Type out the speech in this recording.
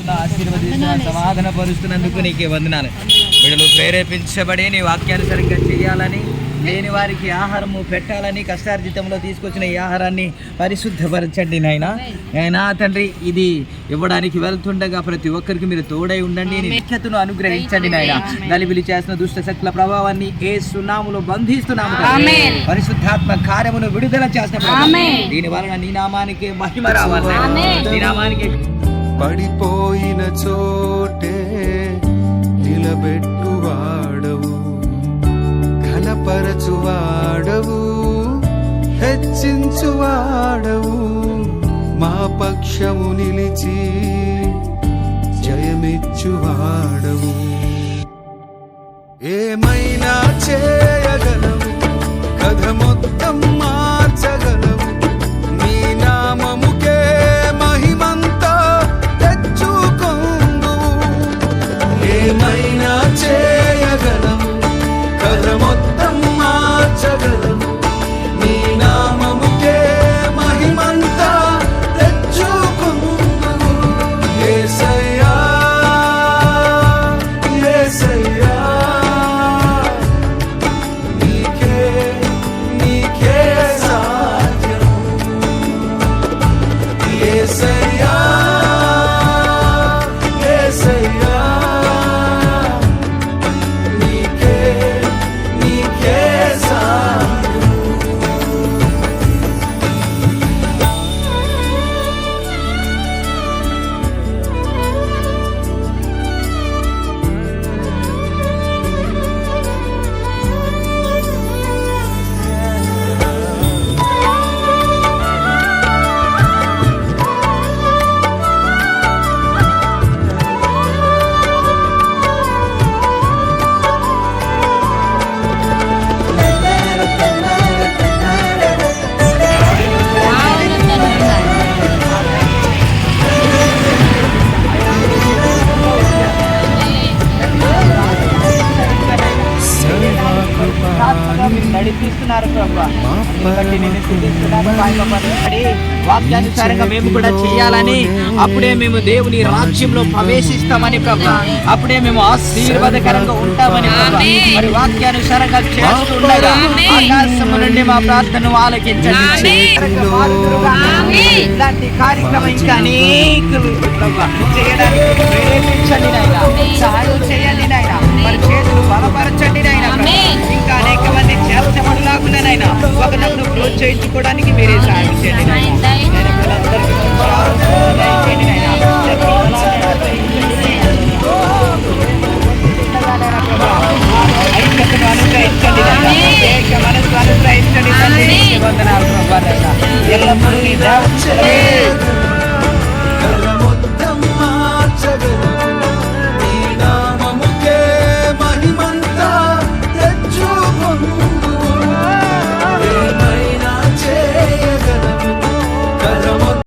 నడిపిస్తున్నా, ఆశీర్వదిస్తున్నా, సమాధాన పరుస్తున్నందుకు నీకే వందనాలు. వీళ్ళు ప్రేరేపించబడి నీ వాక్యానుసరంగా చేయాలని, లేని వారికి ఆహారము పెట్టాలని కష్టార్జితంలో తీసుకొచ్చిన ఈ ఆహారాన్ని పరిశుద్ధపరచండి నాయనా తండ్రి. ఇది ఇవ్వడానికి వెళ్తుండగా ప్రతి ఒక్కరికి మీరు తోడై ఉండండి, నిత్యతను అనుగ్రహించండి నాయన. గలిబిలి చేసిన దుష్ట శక్తుల ప్రభావాన్ని యేసు నామములో బంధిస్తున్నాము. పరిశుద్ధాత్మ కార్యమును విడుదల చేస్తున్న దీని వలన నీ నామానికి మహిమ రావాలి. నీ నామానికి పడిపోయిన చోటే నిలబెట్టువాడవు, ఘనపరచువాడవు, హెచ్చించువాడవు, మా పక్షము నిలిచి జయమిచ్చువాడవు. ఏమైనా చేయగలవు, కథ మొత్తం మార్చగలవు, నీ నామముకే మహిమంతా తెచ్చుకొందు. ఏమైనా చేయగలవు, కథ మొత్తం మార్చగలవు, నీ నామముకే మహిమంతా తెచ్చుకొందు. యేసయ్యా యేసయ్యా నీకే నీకే సాధ్యం. యేసయ్యా యేసయ్యా నీకే నీకే సాధ్యం. నడిపిస్తున్నారు ప్రభా, వాక్యానుసారంగా మేము కూడా చేయాలని, అప్పుడే మేము దేవుని రాజ్యంలో ప్రవేశిస్తామని ప్రభా, అప్పుడే మేము ఆశీర్వాదకరంగా ఉంటామని ప్రభా. మరి వాక్యానుసారంగా చేస్తుండగా ఆకాశం నుండి మా ప్రార్థనను ఆలకించండి. ఇలాంటి కార్యక్రమం ఇంకా అనేకులు ప్రభా చేయడానికి ప్రేరేపించండి నాయనా, సహాయం చేయండి నాయనా, మరి చేతులు బలపరచండి నాయనా. ఇంకా అనేక మంది చేర్చబడలాగునైనా ఒకరినొకరు ప్రోత్సహించుకోవడానికి మీరే సహాయం చేయండి నాయనా. ఐక్యతను అనుగ్రహించండి, మనసు అనుగ్రహించండి. వందనాలు ప్రభా. ఎల్లప్పుడూ